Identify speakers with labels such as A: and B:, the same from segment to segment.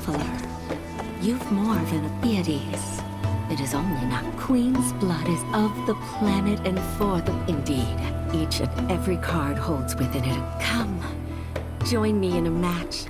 A: traveler. You've more than a Pleiades. It is only not. Queen's blood is of the planet and for the... Indeed, each and every card holds within it. Come, join me in a match.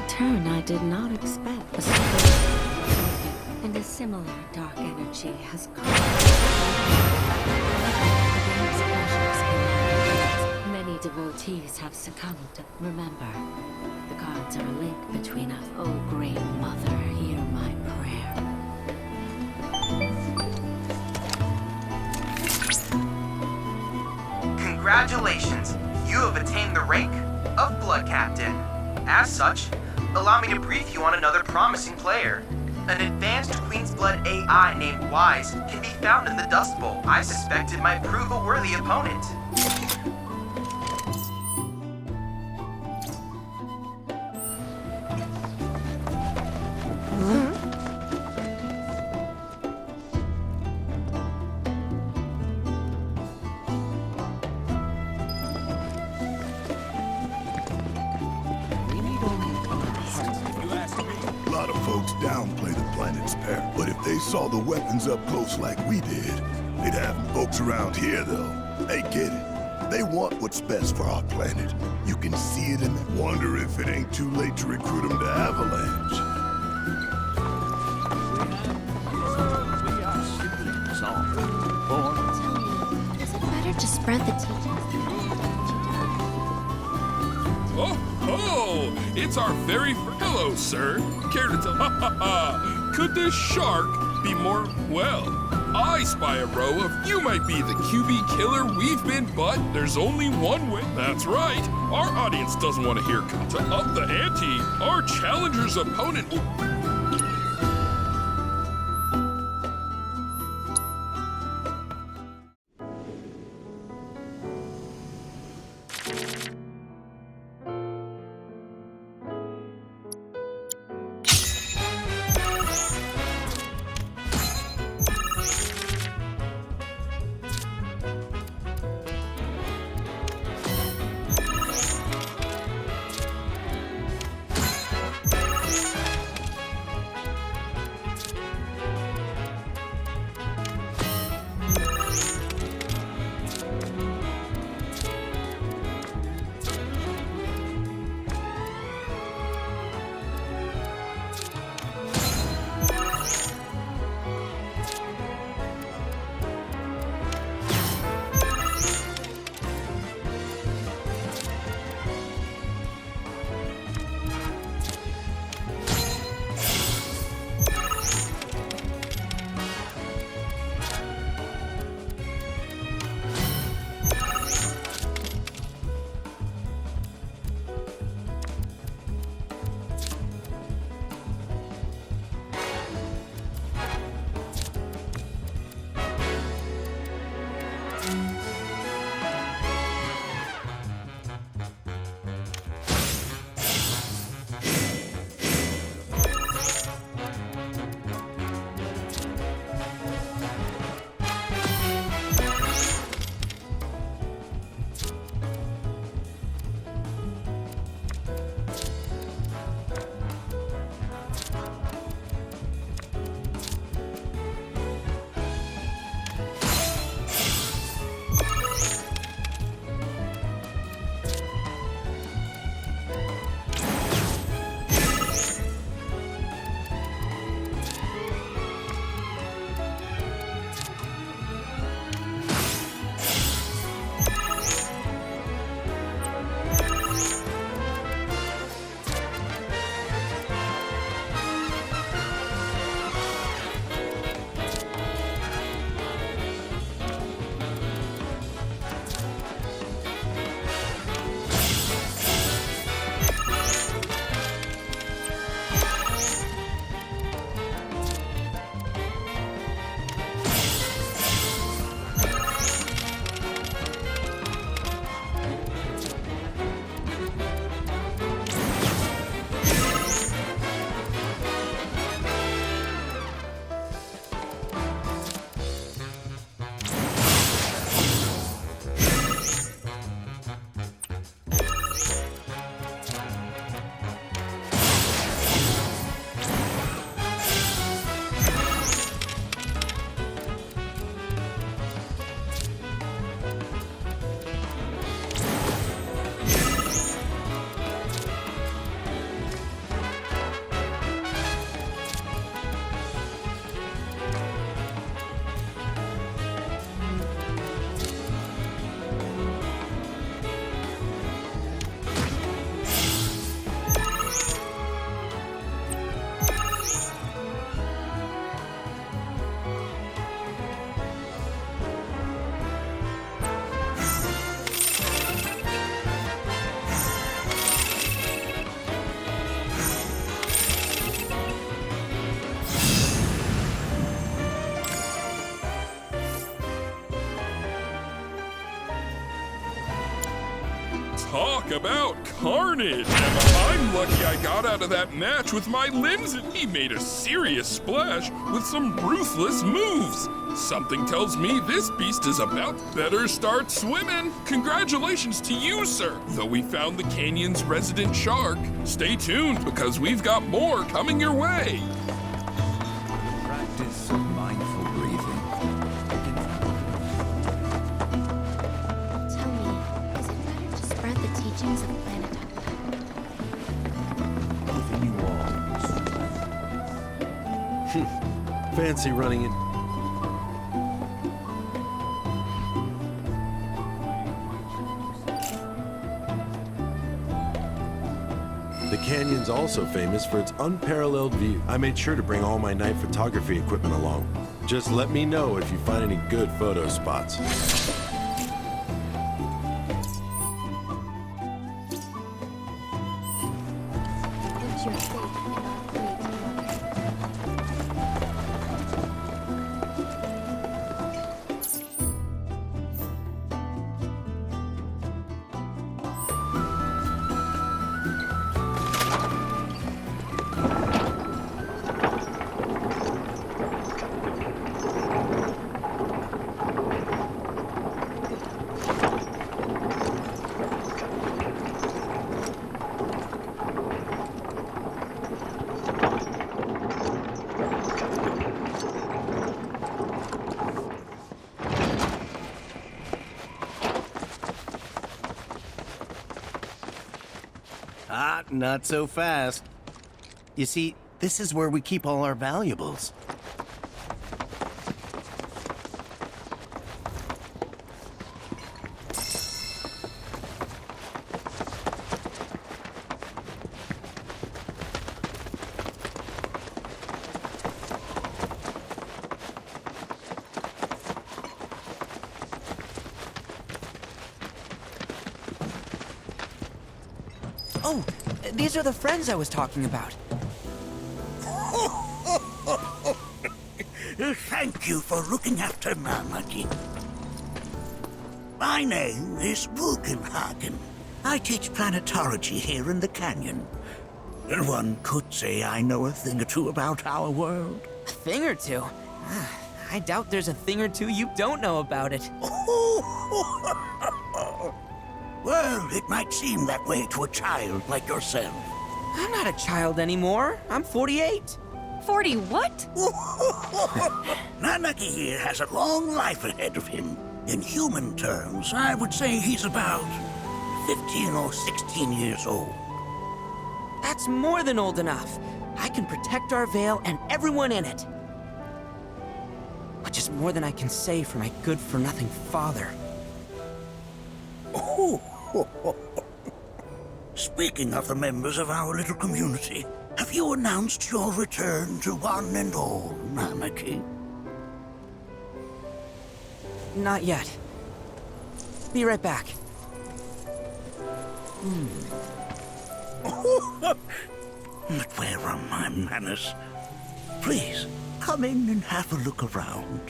A: Turn I did not expect. And a similar dark energy has come. Many devotees have succumbed. Remember, the gods are a link between us. Oh, great mother, hear my prayer.
B: Congratulations! You have attained the rank of Blood Captain. As such, allow me to brief you on another promising player. An advanced Queen's Blood AI named Wise can be found in the Dust Bowl. I suspect it might prove a worthy opponent.
C: Downplay the planet's peril, but if they saw the weapons up close like we did, they'd have folks around here, though. They get it. They want what's best for our planet. You can see it in them. Wonder if it ain't too late to recruit them to Avalanche.
A: Tell me, is it better to spread the teachings?
D: Oh, it's our very hello, sir. Care to tell? Ha ha ha! Could this shark be more well? I spy a row of you might be the QB killer we've been, but there's only one way. That's right. Our audience doesn't want to hear to up the ante. Our challenger's opponent. Talk about carnage! I'm lucky I got out of that match with my limbs and he made a serious splash with some ruthless moves. Something tells me this beast is about better start swimming. Congratulations to you, sir. Though we found the canyon's resident shark, stay tuned because we've got more coming your way.
E: Practice some mindful breathing.
F: Tell me, is it better to spread the teachings of planet
E: Within you all. Fancy running it. The canyon's also famous for its unparalleled view. I made sure to bring all my night photography equipment along. Just let me know if you find any good photo spots.
F: Put your faith in our great
G: Ah, not so fast. You see, this is where we keep all our valuables.
H: Oh, these are the friends I was talking about.
I: Thank you for looking after Marmaduke. My name is Bugenhagen. I teach planetology here in the canyon. One could say I know a thing or two about our world.
H: A thing or two? I doubt there's a thing or two you don't know about it.
I: Well, it might seem that way to a child like yourself.
H: I'm not a child anymore. I'm 48.
A: 40 what?
I: Nanaki here has a long life ahead of him. In human terms, I would say he's about 15 or 16 years old.
H: That's more than old enough. I can protect our Vale and everyone in it. Which is more than I can say for my good-for-nothing father.
I: Speaking of the members of our little community, have you announced your return to one and all, Namaki?
H: Not yet. Be right back.
I: But where are my manners? Please, come in and have a look around.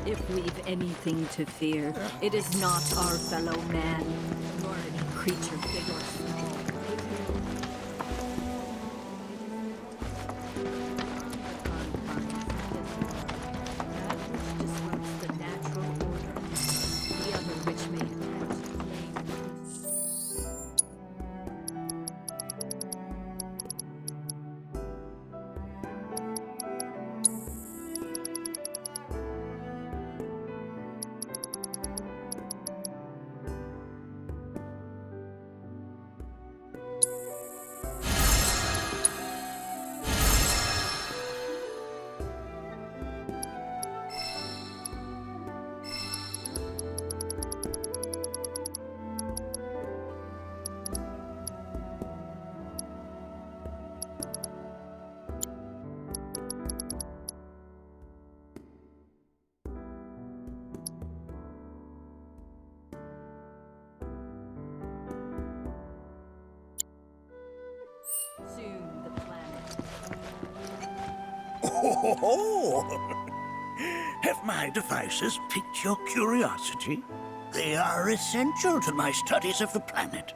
A: If we've anything to fear, it is not our fellow man, nor any creature big or small. That which disrupts the natural order, the other which may hurt,
I: Have my devices piqued your curiosity? They are essential to my studies of the planet.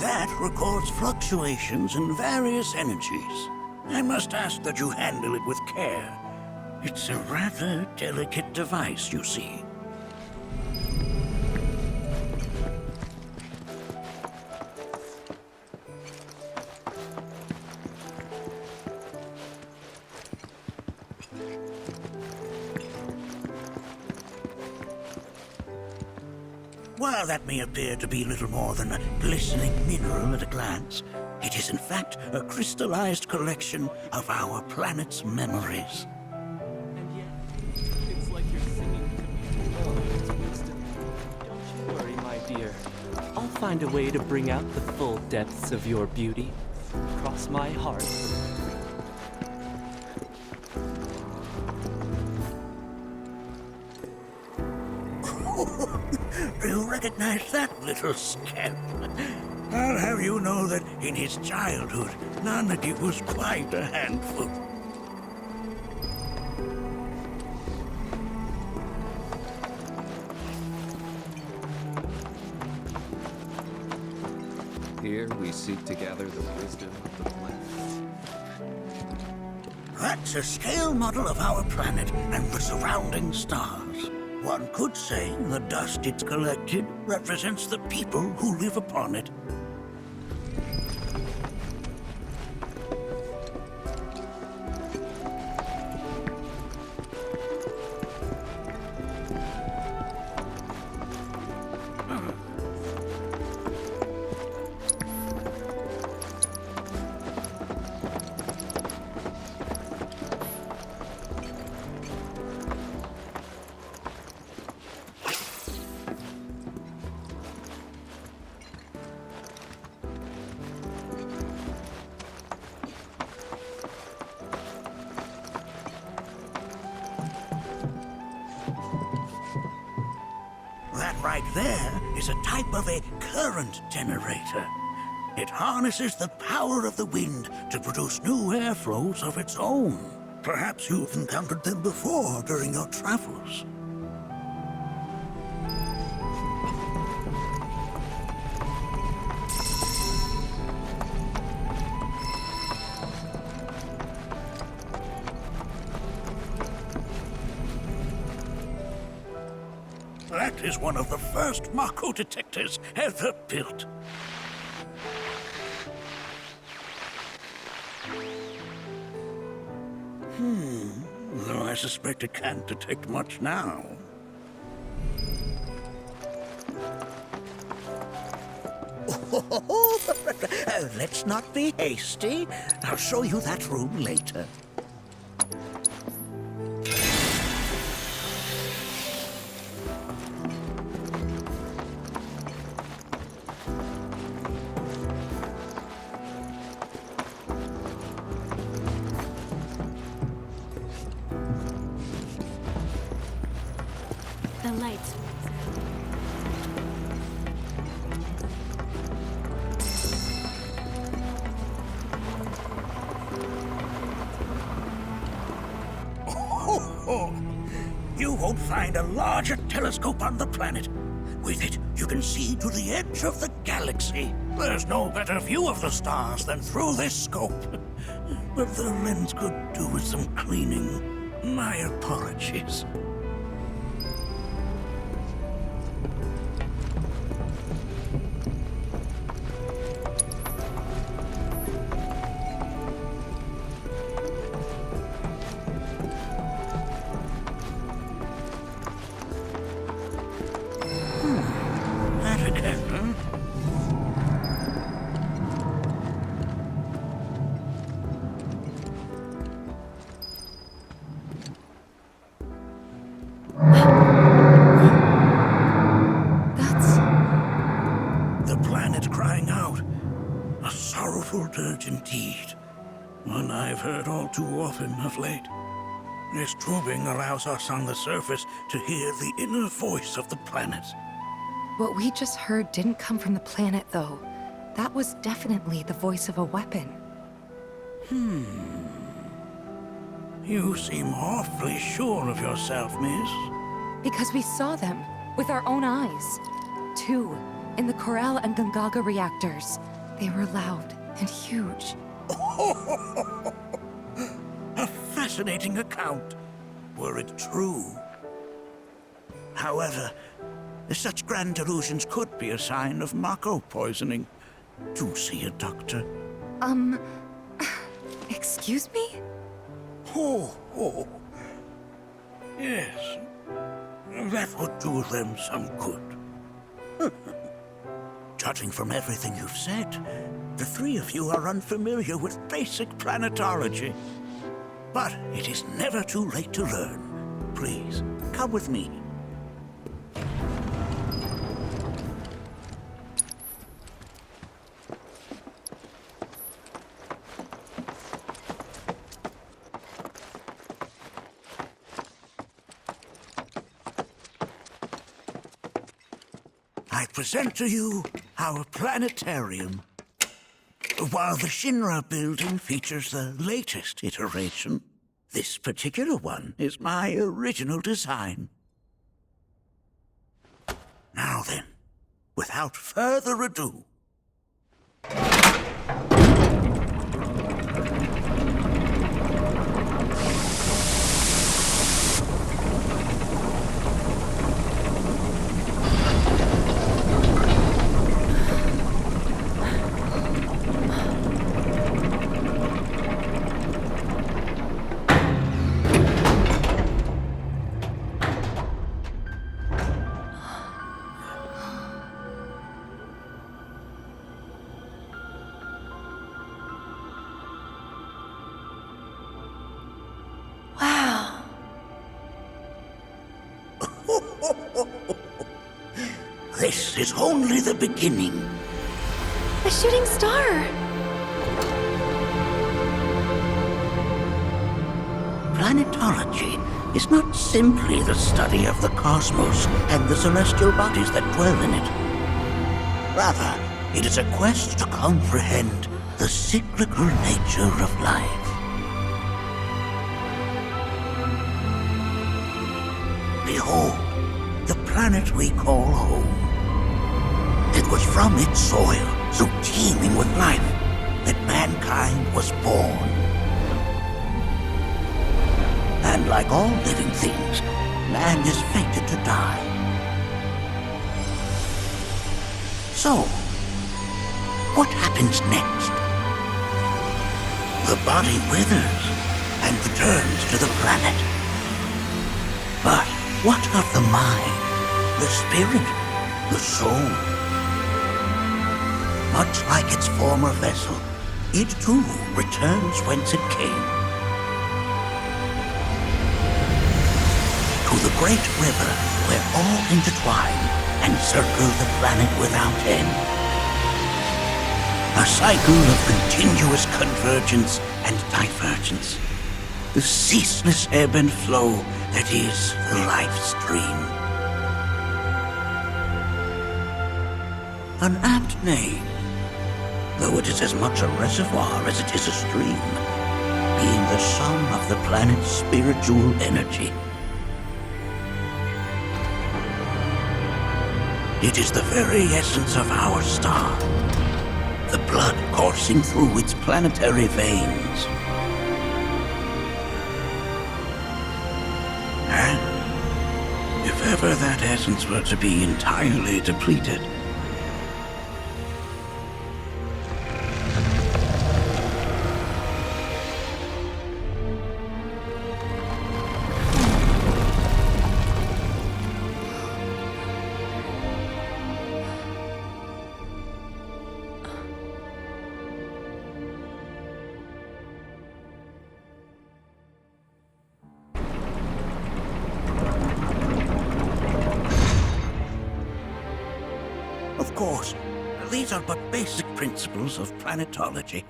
I: That records fluctuations in various energies. I must ask that you handle it with care. It's a rather delicate device, you see. While that may appear to be little more than a glistening mineral at a glance, it is in fact a crystallized collection of our planet's memories.
J: And yet, it's like you're singing to me all its wisdom. Don't you worry, my dear. I'll find a way to bring out the full depths of your beauty. Cross my heart.
I: Do you recognize that little scamp? I'll have you know that in his childhood, Nanaki was quite a handful.
J: Here we seek to gather the wisdom of the planet.
I: That's a scale model of our planet and the surrounding stars. One could say the dust it's collected represents the people who live upon it. That right there is a type of a current generator. It harnesses the power of the wind to produce new airflows of its own. Perhaps you've encountered them before during your travels. That is one of the first Mako detectors ever built. Though I suspect it can't detect much now. Let's not be hasty. I'll show you that room later.
F: The lights.
I: You won't find a larger telescope on the planet. With it, you can see to the edge of the galaxy. There's no better view of the stars than through this scope. But the lens could do with some cleaning. My apologies. That again, huh? The planet crying out. A sorrowful dirge indeed. One I've heard all too often of late. This tubing allows us on the surface to hear the inner voice of the planet.
K: What we just heard didn't come from the planet, though. That was definitely the voice of a weapon.
I: You seem awfully sure of yourself, miss.
K: Because we saw them with our own eyes. 2 in the Corel and Gungaga reactors. They were loud and huge.
I: A fascinating account, were it true. However, such grand delusions could be a sign of Mako poisoning. Do see a doctor.
K: Excuse me?
I: Oh. Yes. That would do them some good. Judging from everything you've said, the 3 of you are unfamiliar with basic planetology. But it is never too late to learn. Please, come with me. I present to you our planetarium. While the Shinra building features the latest iteration, this particular one is my original design. Now then, without further ado, this is only the beginning.
K: A shooting star!
I: Planetology is not simply the study of the cosmos and the celestial bodies that dwell in it. Rather, it is a quest to comprehend the cyclical nature of life. Behold, the planet we call home. It was from its soil, so teeming with life, that mankind was born. And like all living things, man is fated to die. So, what happens next? The body withers and returns to the planet. But what of the mind, the spirit, the soul? Much like its former vessel, it too returns whence it came. To the great river where all intertwine and circle the planet without end. A cycle of continuous convergence and divergence. The ceaseless ebb and flow that is the life stream. An apt name, though it is as much a reservoir as it is a stream, being the sum of the planet's spiritual energy. It is the very essence of our star, the blood coursing through its planetary veins. And if ever that essence were to be entirely depleted, of course, these are but basic principles of planetology.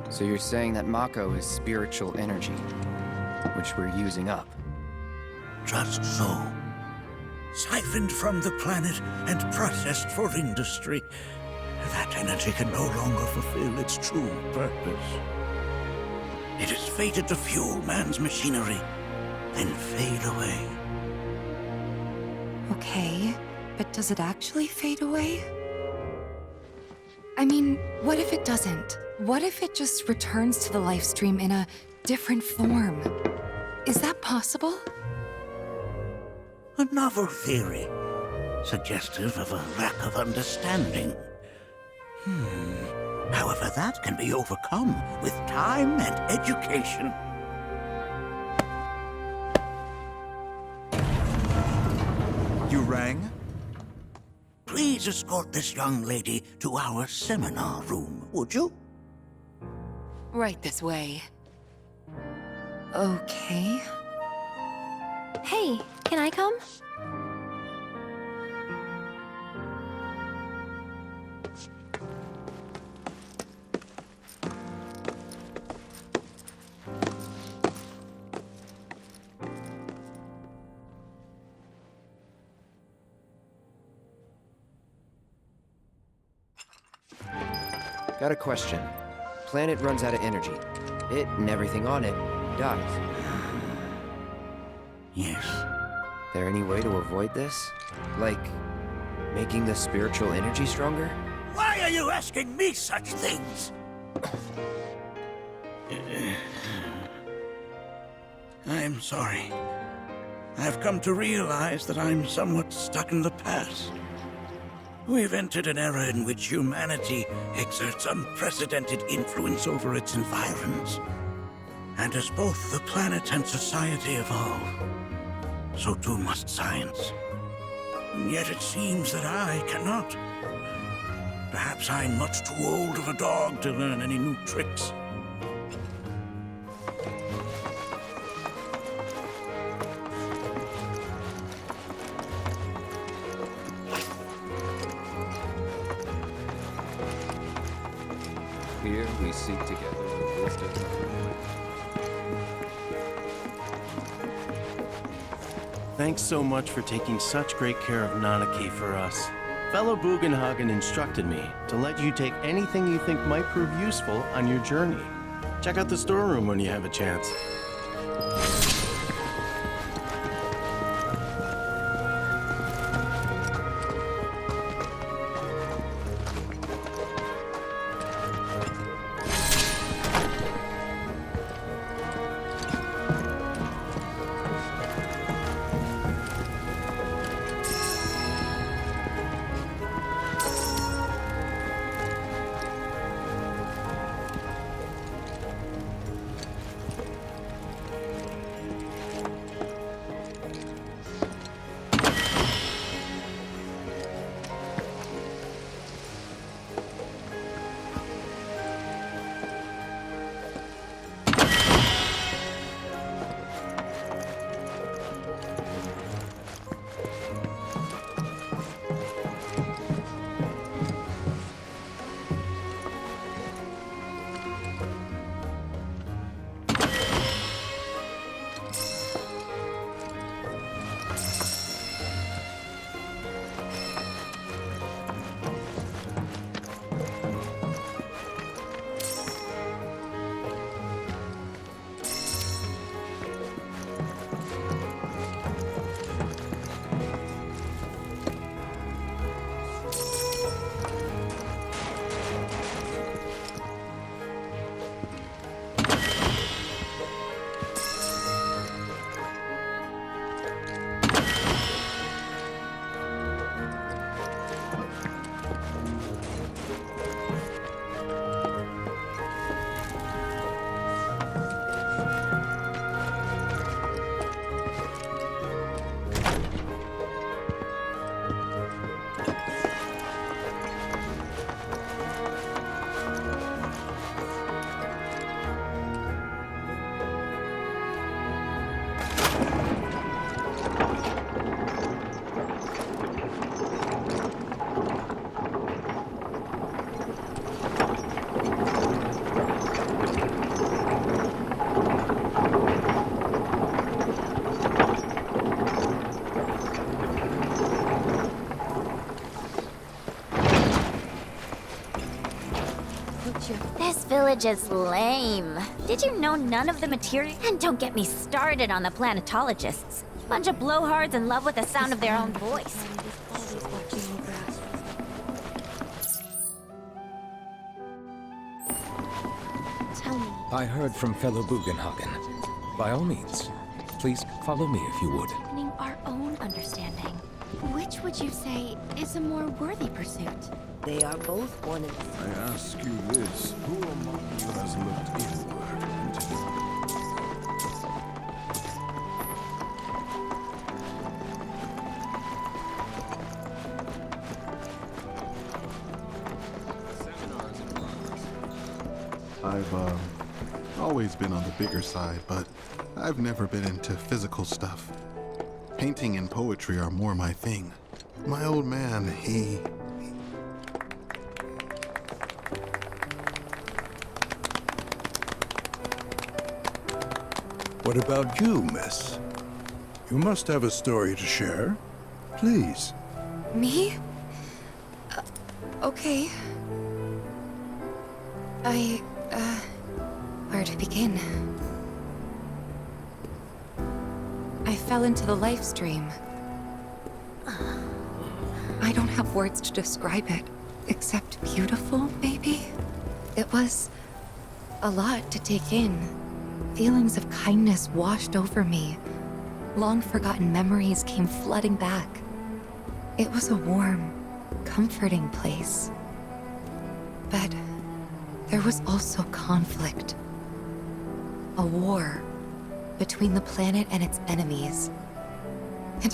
L: So you're saying that Mako is spiritual energy, which we're using up?
I: Just so. siphoned from the planet and processed for industry. That energy can no longer fulfill its true purpose. It is fated to fuel man's machinery, then fade away.
K: Okay, but does it actually fade away? I mean, what if it doesn't? What if it just returns to the life stream in a different form? Is that possible?
I: A novel theory, suggestive of a lack of understanding. However, that can be overcome with time and education.
M: You rang?
I: Please escort this young lady to our seminar room, would you?
K: Right this way. Okay.
F: Hey, can I come?
L: Got a question. Planet runs out of energy. It and everything on it dies.
I: Yes.
L: There any way to avoid this? Like, making the spiritual energy stronger?
I: Why are you asking me such things? I'm sorry. I've come to realize that I'm somewhat stuck in the past. We've entered an era in which humanity exerts unprecedented influence over its environs. And as both the planet and society evolve, so too must science. And yet it seems that I cannot. Perhaps I'm much too old of a dog to learn any new tricks.
L: Here we seek together the wisdom.
G: Thanks so much for taking such great care of Nanaki for us. Fellow Bugenhagen instructed me to let you take anything you think might prove useful on your journey. Check out the storeroom when you have a chance.
F: This village is lame. Did you know none of the material? And don't get me started on the planetologists. Bunch of blowhards in love with the sound of their own voice. Tell me.
N: I heard from fellow Bugenhagen. By all means, please follow me if you would.
F: Our own understanding. Which would you say is a more worthy pursuit?
H: They are both one and the same.
C: I ask you this, who among you has looked inward into
O: I've always been on the bigger side, but I've never been into physical stuff. Painting and poetry are more my thing. My old man, he...
C: What about you, miss? You must have a story to share. Please.
K: Me? Okay. Where to begin? I fell into the life stream. I don't have words to describe it, except beautiful, maybe? It was a lot to take in. Feelings of kindness washed over me. Long-forgotten memories came flooding back. It was a warm, comforting place. But there was also conflict. A war between the planet and its enemies. And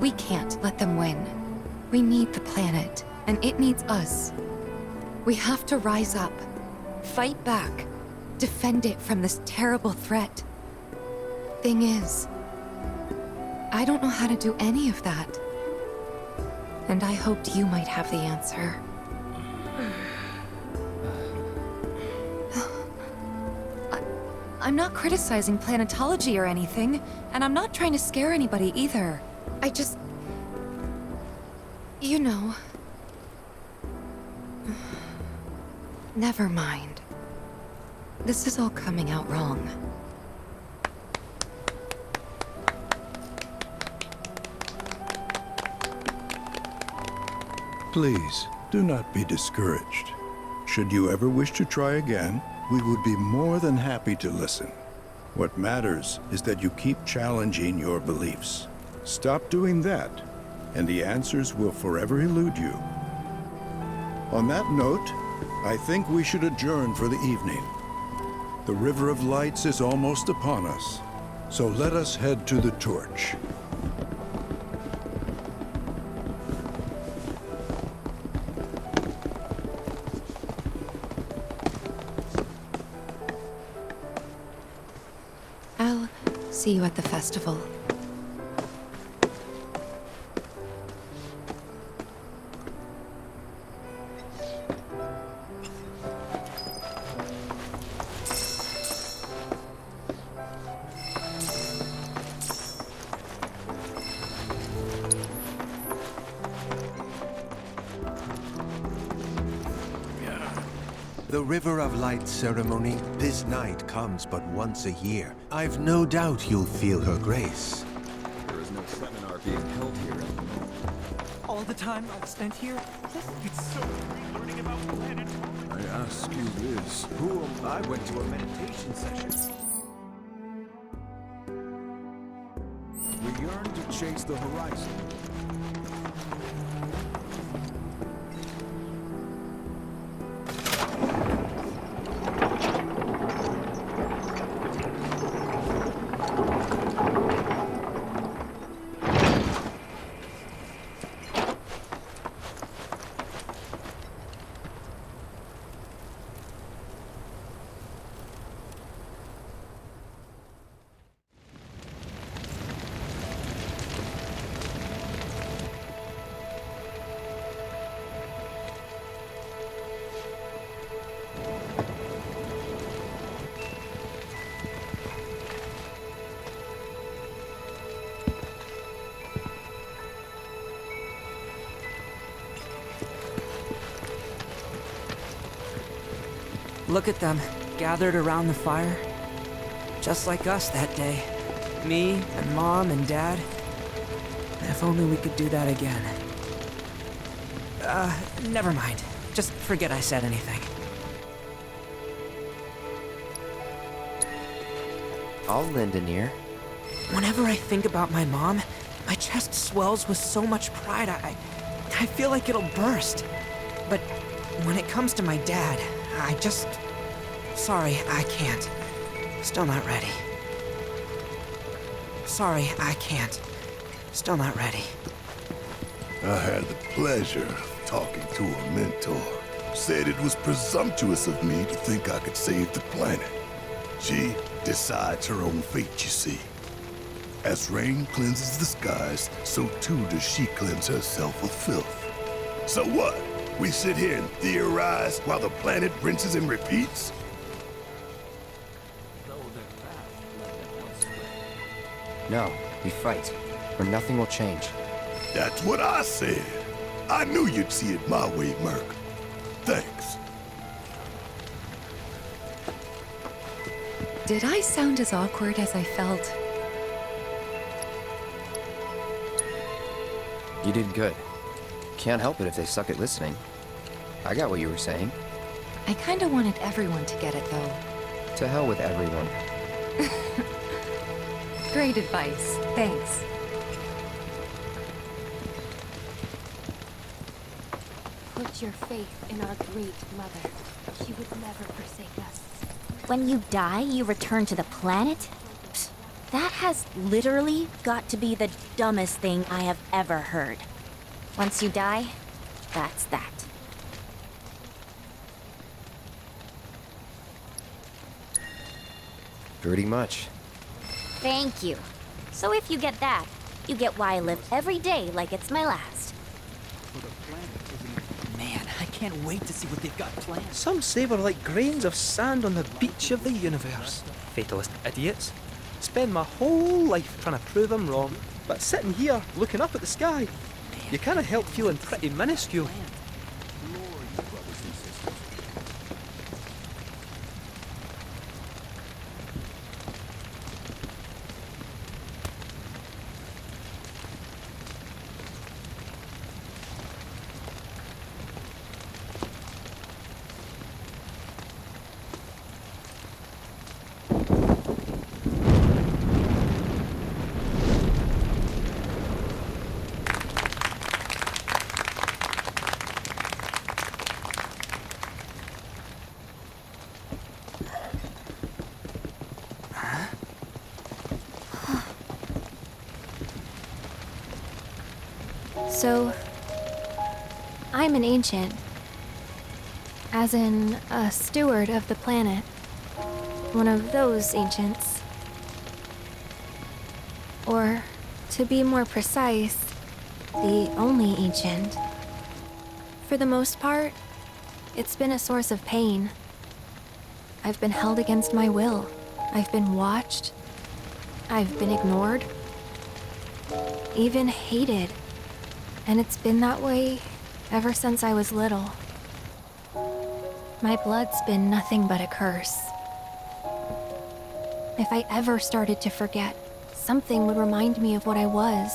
K: we can't let them win. We need the planet, and it needs us. We have to rise up, fight back, defend it from this terrible threat. Thing is, I don't know how to do any of that. And I hoped you might have the answer. I'm not criticizing planetology or anything, and I'm not trying to scare anybody either. I just... You know... Never mind. This is all coming out wrong.
C: Please, do not be discouraged. Should you ever wish to try again, we would be more than happy to listen. What matters is that you keep challenging your beliefs. Stop doing that, and the answers will forever elude you. On that note, I think we should adjourn for the evening. The River of Lights is almost upon us, so let us head to the torch.
K: I'll see you at the festival.
P: The River of Light ceremony, this night comes but once a year. I've no doubt you'll feel her grace.
M: There is no seminar being held here at the moment.
J: All the time I've spent here, it's so great learning about planet.
M: I ask you this, who am I? Went to a meditation session. We yearn to chase the horizon.
H: Look at them, gathered around the fire. Just like us that day. Me and Mom and Dad. If only we could do that again. Never mind. Just forget I said anything.
L: I'll lend an ear.
H: Whenever I think about my mom, my chest swells with so much pride, I feel like it'll burst. But when it comes to my dad, I just... Sorry, I can't. Still not ready. Sorry, I can't. Still not ready.
C: I had the pleasure of talking to a mentor. Said it was presumptuous of me to think I could save the planet. She decides her own fate, you see. As rain cleanses the skies, so too does she cleanse herself of filth. So what? We sit here and theorize while the planet rinses and repeats?
L: No, we fight, or nothing will change.
C: That's what I said. I knew you'd see it my way, Merc. Thanks.
K: Did I sound as awkward as I felt?
L: You did good. Can't help it if they suck at listening. I got what you were saying.
K: I kinda wanted everyone to get it, though.
L: To hell with everyone.
K: Great advice. Thanks.
A: Put your faith in our great mother. She would never forsake us.
F: When you die, you return to the planet? Psst, that has literally got to be the dumbest thing I have ever heard. Once you die, that's that.
L: Pretty much.
F: Thank you. So if you get that, you get why I live every day like it's my last.
J: Man, I can't wait to see what they've got planned. Some say we're like grains of sand on the beach of the universe. Fatalist idiots. Spend my whole life trying to prove them wrong, but sitting here looking up at the sky, you can't help feeling pretty minuscule.
Q: So, I'm an ancient. As in, a steward of the planet. One of those ancients. Or, to be more precise, the only ancient. For the most part, it's been a source of pain. I've been held against my will. I've been watched. I've been ignored. Even hated. And it's been that way ever since I was little. My blood's been nothing but a curse. If I ever started to forget, something would remind me of what I was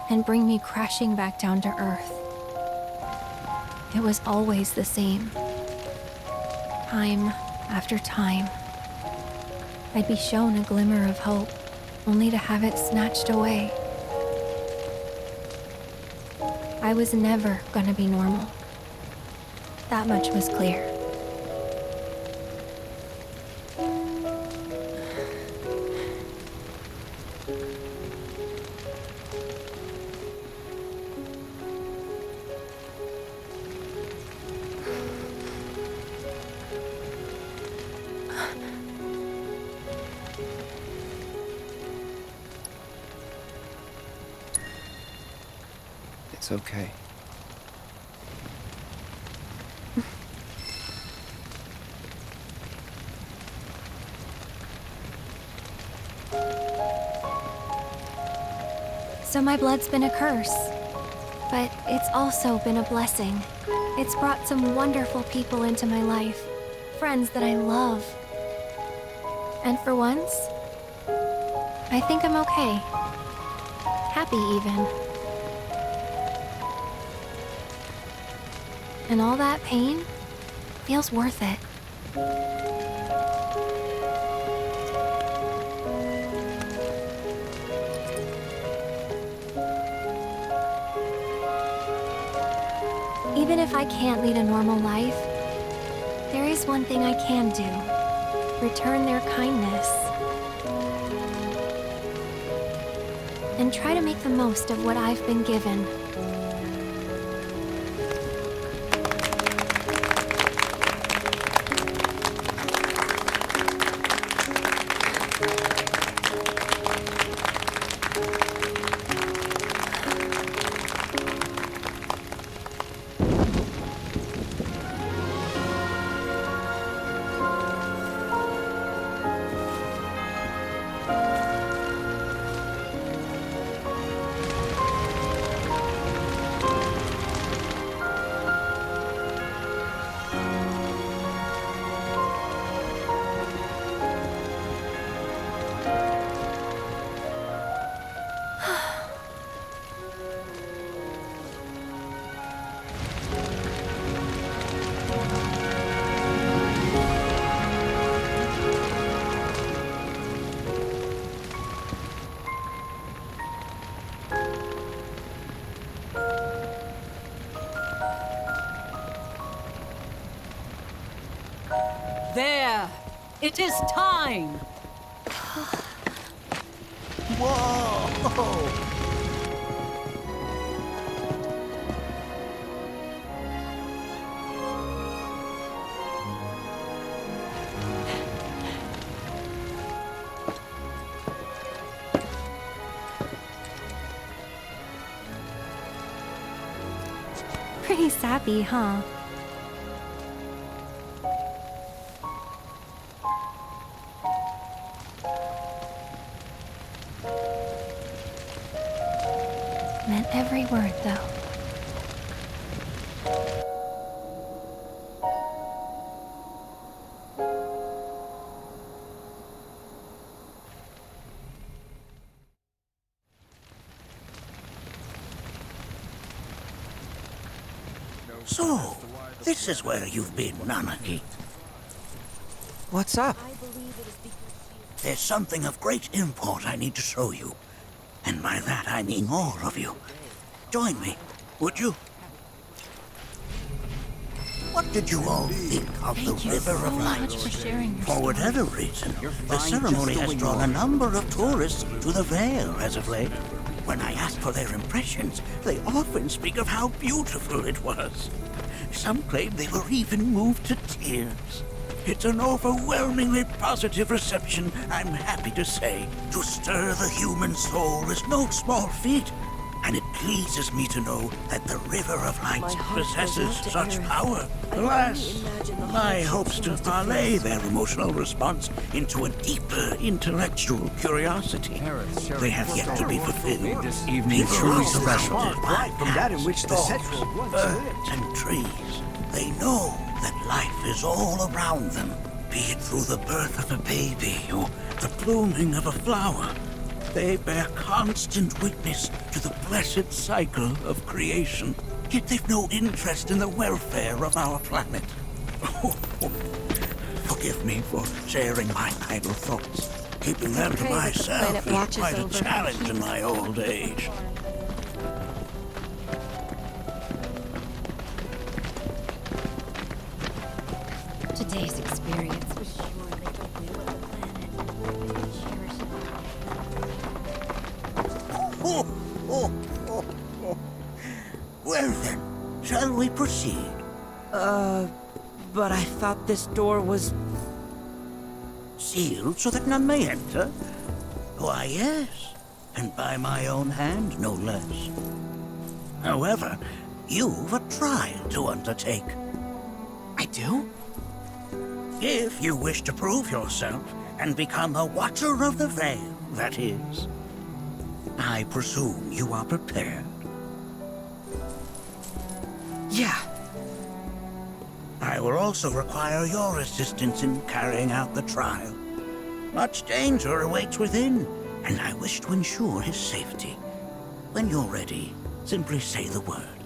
Q: and bring me crashing back down to earth. It was always the same. Time after time. I'd be shown a glimmer of hope, only to have it snatched away. I was never gonna be normal. That much was clear.
L: It's okay.
Q: So my blood's been a curse, but it's also been a blessing. It's brought some wonderful people into my life, friends that I love. And for once, I think I'm okay. Happy, even. And all that pain feels worth it. Even if I can't lead a normal life, there is one thing I can do. Return their kindness. And try to make the most of what I've been given.
R: There! It is time!
I: Whoa!
Q: Pretty sappy, huh? Meant every word, though.
I: So, this is where you've been, Nanaki.
H: What's up?
I: There's something of great import I need to show you. And by that I mean all of you. Join me, would you? What did you all think of the River of Light? For whatever reason, the ceremony has drawn a number of tourists to the Vale as of late. When I ask for their impressions, they often speak of how beautiful it was. Some claim they were even moved to tears. It's an overwhelmingly positive reception, I'm happy to say. To stir the human soul is no small feat, and it pleases me to know that the River of Light possesses such power. Alas, my hopes to parlay their emotional response into a deeper intellectual curiosity. They have yet to be fulfilled.
M: This evening truly special.
I: From that in which the birds and trees, they know that life is all around them, be it through the birth of a baby or the blooming of a flower. They bear constant witness to the blessed cycle of creation, yet they've no interest in the welfare of our planet. Forgive me for sharing my idle thoughts. Keeping them to myself is quite a challenge in my old age.
A: Today's experience was surely the will of the planet, worthy of cherishing.
I: Well then, shall we proceed?
H: But I thought this door was...
I: Sealed so that none may enter? Why, yes, and by my own hand, no less. However, you've a trial to undertake.
H: I do?
I: If you wish to prove yourself and become a Watcher of the Veil, that is. I presume you are prepared.
H: Yeah.
I: I will also require your assistance in carrying out the trial. Much danger awaits within, and I wish to ensure his safety. When you're ready, simply say the word.